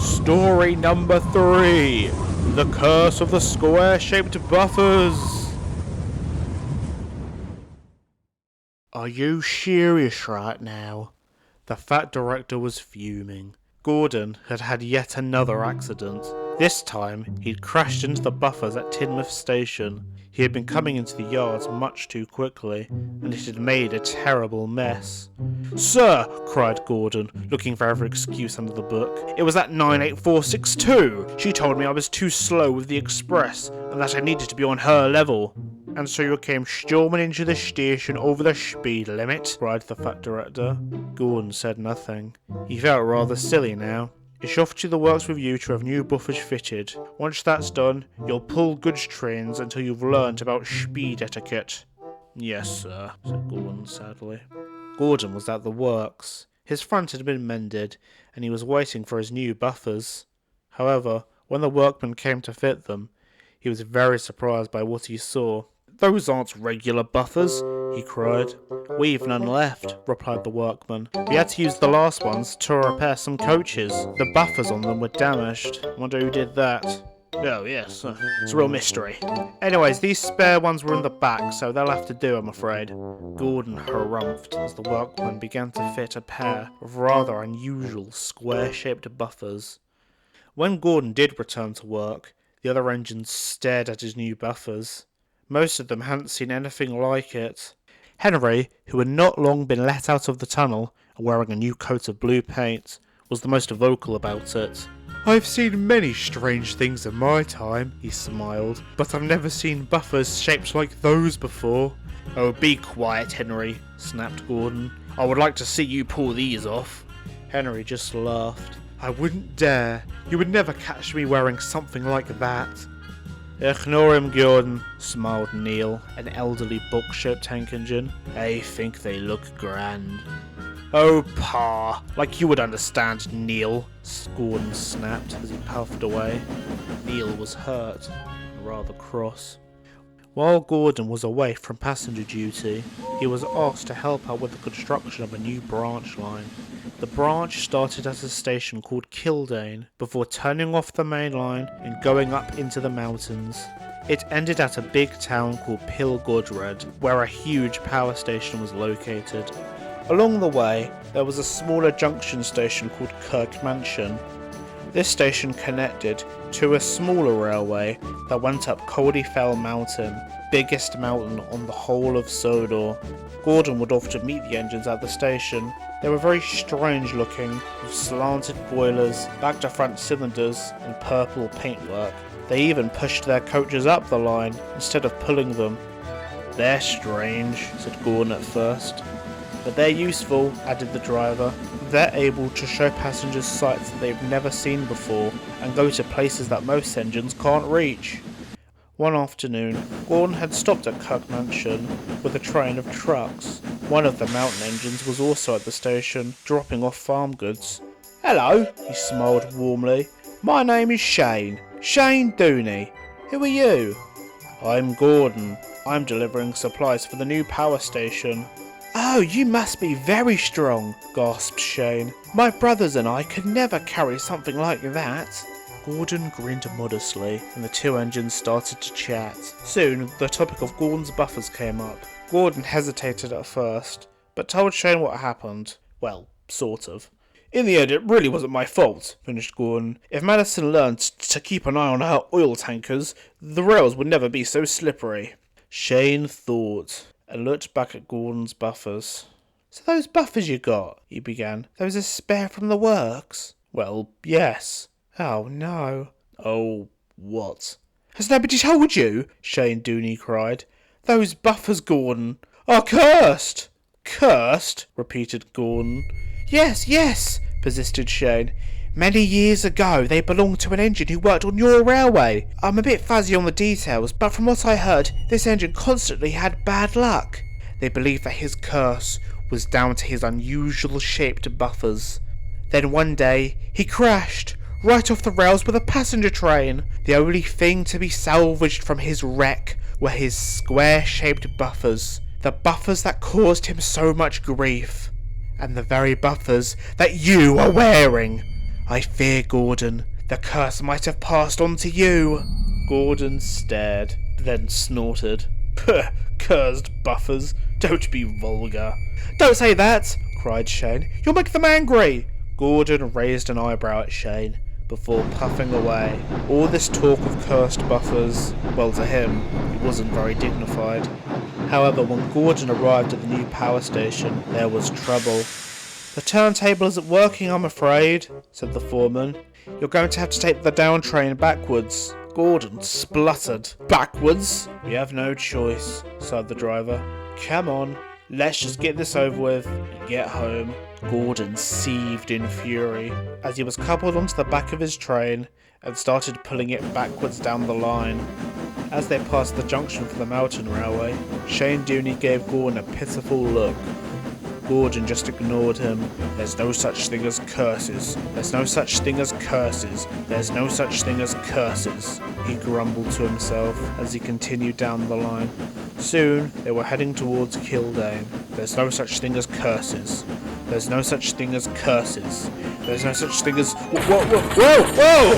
Story number 3. The Curse of the Square-Shaped Buffers. Are you serious right now? The fat director was fuming. Gordon had had yet another accident. This time, he'd crashed into the buffers at Teignmouth Station. He had been coming into the yards much too quickly, and it had made a terrible mess. "Sir," cried Gordon, looking for every excuse under the book, "it was that 98462! She told me I was too slow with the express, and that I needed to be on her level." "And so you came storming into the station over the speed limit?" cried the fat director. Gordon said nothing. He felt rather silly now. "It's off to the works with you to have new buffers fitted. Once that's done, you'll pull goods trains until you've learnt about speed etiquette." "Yes, sir," said Gordon sadly. Gordon was at the works. His front had been mended, and he was waiting for his new buffers. However, when the workman came to fit them, he was very surprised by what he saw. "Those aren't regular buffers," he cried. "We've none left," replied the workman. "We had to use the last ones to repair some coaches. The buffers on them were damaged. Wonder who did that." "Oh yes, it's a real mystery. Anyways, these spare ones were in the back, so they'll have to do, I'm afraid." Gordon harumphed as the workman began to fit a pair of rather unusual square-shaped buffers. When Gordon did return to work, the other engines stared at his new buffers. Most of them hadn't seen anything like it. Henry, who had not long been let out of the tunnel and wearing a new coat of blue paint, was the most vocal about it. "I've seen many strange things in my time," he smiled, "but I've never seen buffers shaped like those before." "Oh, be quiet, Henry," snapped Gordon. "I would like to see you pull these off." Henry just laughed. "I wouldn't dare. You would never catch me wearing something like that." "Ignore him, Gordon," smiled Neil, an elderly box-shaped tank engine. "I think they look grand." "Oh, pa, like you would understand, Neil," Gordon snapped as he puffed away. Neil was hurt and rather cross. While Gordon was away from passenger duty, he was asked to help out with the construction of a new branch line. The branch started at a station called Kildane, before turning off the main line and going up into the mountains. It ended at a big town called Awdry, where a huge power station was located. Along the way, there was a smaller junction station called Kirk Mansion. This station connected to a smaller railway that went up Coldefell Mountain, biggest mountain on the whole of Sodor. Gordon would often meet the engines at the station. They were very strange looking, with slanted boilers, back-to-front cylinders, and purple paintwork. They even pushed their coaches up the line instead of pulling them. "They're strange," said Gordon at first. "But they're useful," added the driver. "They're able to show passengers sights that they've never seen before, and go to places that most engines can't reach." One afternoon, Gordon had stopped at Kirk Mansion with a train of trucks. One of the mountain engines was also at the station, dropping off farm goods. "Hello," he smiled warmly. "My name is Shane DOOINEY. Who are you?" "I'm Gordon. I'm delivering supplies for the new power station." "Oh, you must be very strong," gasped Shane. "My brothers and I could never carry something like that." Gordon grinned modestly, and the two engines started to chat. Soon, the topic of Gordon's buffers came up. Gordon hesitated at first, but told Shane what happened. Well, sort of. "In the end, it really wasn't my fault," finished Gordon. "If Madison learned to keep an eye on her oil tankers, the rails would never be so slippery." Shane thought, and looked back at Gordon's buffers. "So those buffers you got," he began, "those are spare from the works?" "Well, yes." "Oh, no." "Oh, what?" "Has nobody told you?" Shane DOOINEY cried. "Those buffers, Gordon, are cursed." "Cursed?" repeated Gordon. Yes, persisted Shane. "Many years ago, they belonged to an engine who worked on your railway. I'm a bit fuzzy on the details, but from what I heard, this engine constantly had bad luck. They believed that his curse was down to his unusual shaped buffers. Then one day, he crashed right off the rails with a passenger train. The only thing to be salvaged from his wreck were his square-shaped buffers. The buffers that caused him so much grief. And the very buffers that you are wearing. I fear, Gordon, the curse might have passed on to you. Gordon stared, then snorted. Puh, cursed buffers, don't be vulgar. Don't say that, cried Shane. You'll make them angry. Gordon raised an eyebrow at Shane before puffing away. All this talk of cursed buffers, well, to him, it wasn't very dignified. However, when Gordon arrived at the new power station, there was trouble. The turntable isn't working, I'm afraid, said the foreman. You're going to have to take the down train backwards. Gordon spluttered. Backwards? We have no choice, sighed the driver. Come on, let's just get this over with and get home. Gordon seethed in fury as he was coupled onto the back of his train and started pulling it backwards down the line. As they passed the junction for the mountain railway, Shane DOOINEY gave Gordon a pitiful look. Gordon just ignored him. There's no such thing as curses. There's no such thing as curses. There's no such thing as curses, he grumbled to himself as he continued down the line. Soon, they were heading towards Kildane. There's no such thing as curses. There's no such thing as curses. There's no such thing as... Whoa!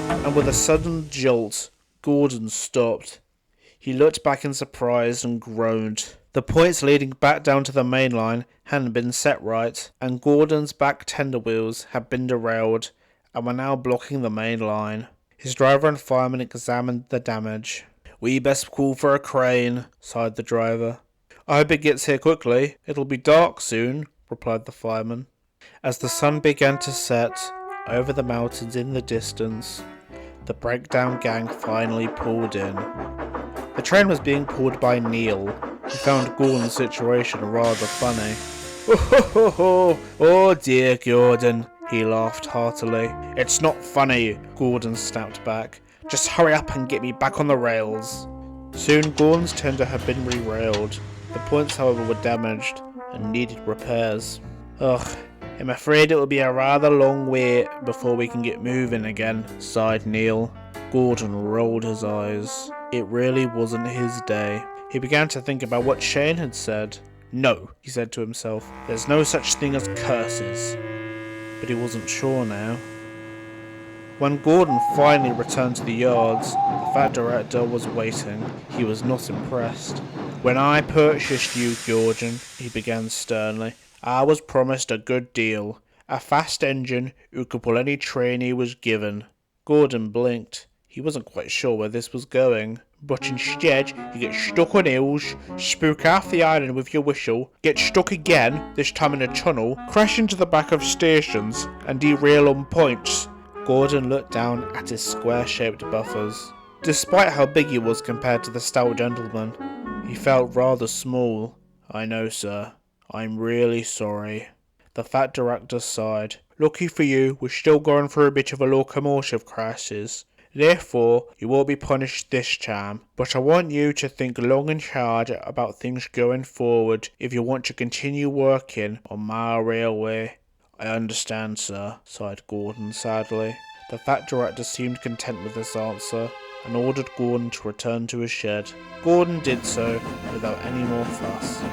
And with a sudden jolt, Gordon stopped. He looked back in surprise and groaned. The points leading back down to the main line hadn't been set right, and Gordon's back tender wheels had been derailed and were now blocking the main line. His driver and fireman examined the damage. We best call for a crane, sighed the driver. I hope it gets here quickly. It'll be dark soon, replied the fireman. As the sun began to set over the mountains in the distance, the breakdown gang finally pulled in. The train was being pulled by Neil, who found Gordon's situation rather funny. Oh dear, Gordon, he laughed heartily. It's not funny, Gordon snapped back. Just hurry up and get me back on the rails. Soon Gordon's tender had been re-railed. The points, however, were damaged and needed repairs. Ugh, I'm afraid it will be a rather long wait before we can get moving again, sighed Neil. Gordon rolled his eyes. It really wasn't his day. He began to think about what Shane had said. No, he said to himself, there's no such thing as curses. But he wasn't sure now. When Gordon finally returned to the yards, the fat director was waiting. He was not impressed. When I purchased you, Gordon, he began sternly, I was promised a good deal. A fast engine who could pull any train he was given. Gordon blinked. He wasn't quite sure where this was going. But instead, you get stuck on hills, spook half the island with your whistle, get stuck again, this time in a tunnel, crash into the back of stations, and derail on points. Gordon looked down at his square-shaped buffers. Despite how big he was compared to the stout gentleman, he felt rather small. I know, sir. I'm really sorry. The fat director sighed. Lucky for you, we're still going through a bit of a locomotive crisis. Therefore, you will be punished this time, but I want you to think long and hard about things going forward if you want to continue working on my railway. I understand, sir, sighed Gordon sadly. The fat director seemed content with this answer and ordered Gordon to return to his shed. Gordon did so without any more fuss.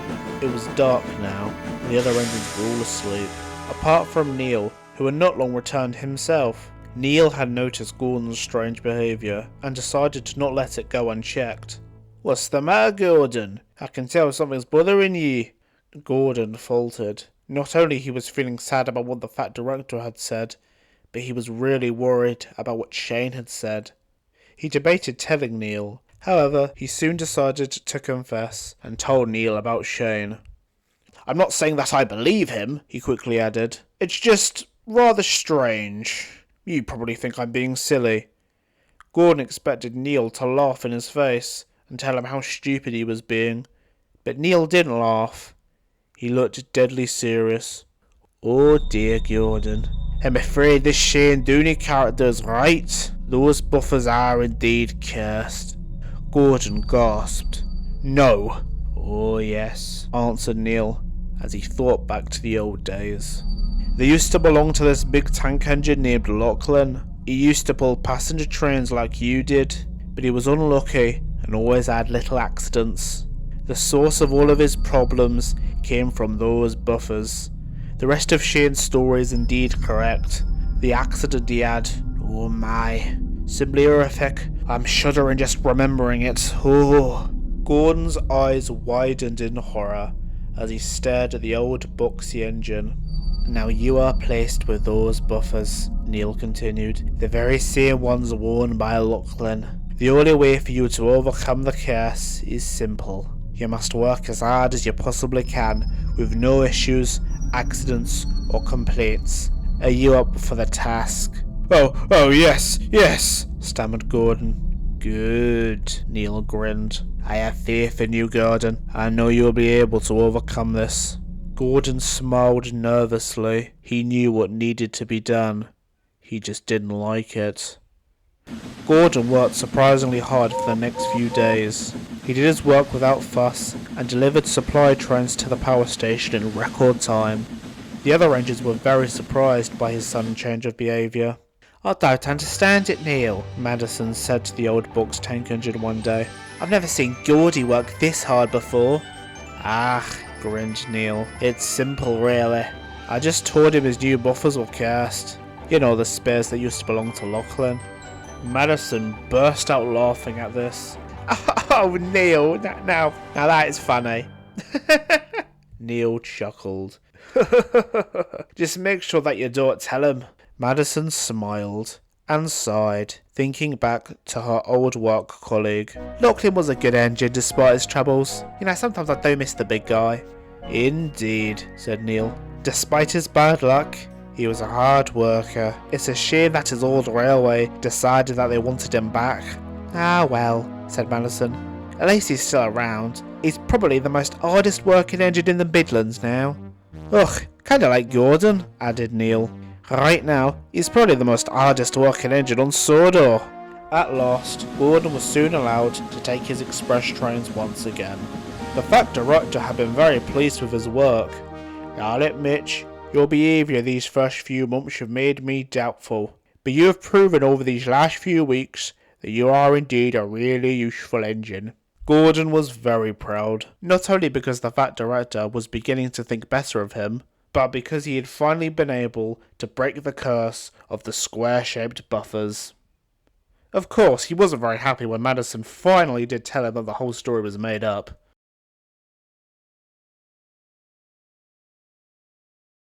It was dark now, and the other engines were all asleep, apart from Neil, who had not long returned himself. Neil had noticed Gordon's strange behaviour and decided to not let it go unchecked. What's the matter, Gordon? I can tell something's bothering ye. Gordon faltered. Not only he was feeling sad about what the fat director had said, but he was really worried about what Shane had said. He debated telling Neil. However, he soon decided to confess and told Neil about Shane. I'm not saying that I believe him, he quickly added. It's just rather strange. You probably think I'm being silly. Gordon expected Neil to laugh in his face and tell him how stupid he was being, but Neil didn't laugh. He looked deadly serious. Oh dear, Gordon. I'm afraid this Shane DOOINEY character is right. Those buffers are indeed cursed. Gordon gasped. No. Oh yes, answered Neil, as he thought back to the old days. They used to belong to this big tank engine named Lachlan. He used to pull passenger trains like you did, but he was unlucky and always had little accidents. The source of all of his problems came from those buffers. The rest of Shane's story is indeed correct. The accident he had. Oh my. Simply horrific. I'm shuddering just remembering it. Oh. Gordon's eyes widened in horror as he stared at the old boxy engine. Now you are placed with those buffers, Neil continued. The very same ones worn by Lachlan. The only way for you to overcome the curse is simple. You must work as hard as you possibly can, with no issues, accidents, or complaints. Are you up for the task? Oh, yes, stammered Gordon. Good, Neil grinned. I have faith in you, Gordon. I know you'll be able to overcome this. Gordon smiled nervously. He knew what needed to be done. He just didn't like it. Gordon worked surprisingly hard for the next few days. He did his work without fuss and delivered supply trains to the power station in record time. The other rangers were very surprised by his sudden change of behaviour. I don't understand it, Neil, Madison said to the old box tank engine one day. I've never seen Geordie work this hard before. Ah, grinned Neil. It's simple, really. I just told him his new buffers were cursed. You know, the spares that used to belong to Lachlan. Madison burst out laughing at this. Oh, Neil, now that is funny. Neil chuckled. Just make sure that you don't tell him. Madison smiled and sighed, thinking back to her old work colleague. Lachlan was a good engine despite his troubles. You know, sometimes I do miss the big guy. Indeed, said Neil. Despite his bad luck, he was a hard worker. It's a shame that his old railway decided that they wanted him back. Ah well, said Madison. At least he's still around. He's probably the most hardest working engine in the Midlands now. Ugh, kinda like Gordon, added Neil. Right now, he's probably the most hardest working engine on Sodor. At last, Gordon was soon allowed to take his express trains once again. The Fat Director had been very pleased with his work. I'll admit, your behaviour these first few months have made me doubtful, but you have proven over these last few weeks that you are indeed a really useful engine. Gordon was very proud, not only because the Fat Director was beginning to think better of him, but because he had finally been able to break the curse of the square-shaped buffers. Of course, he wasn't very happy when Madison finally did tell him that the whole story was made up.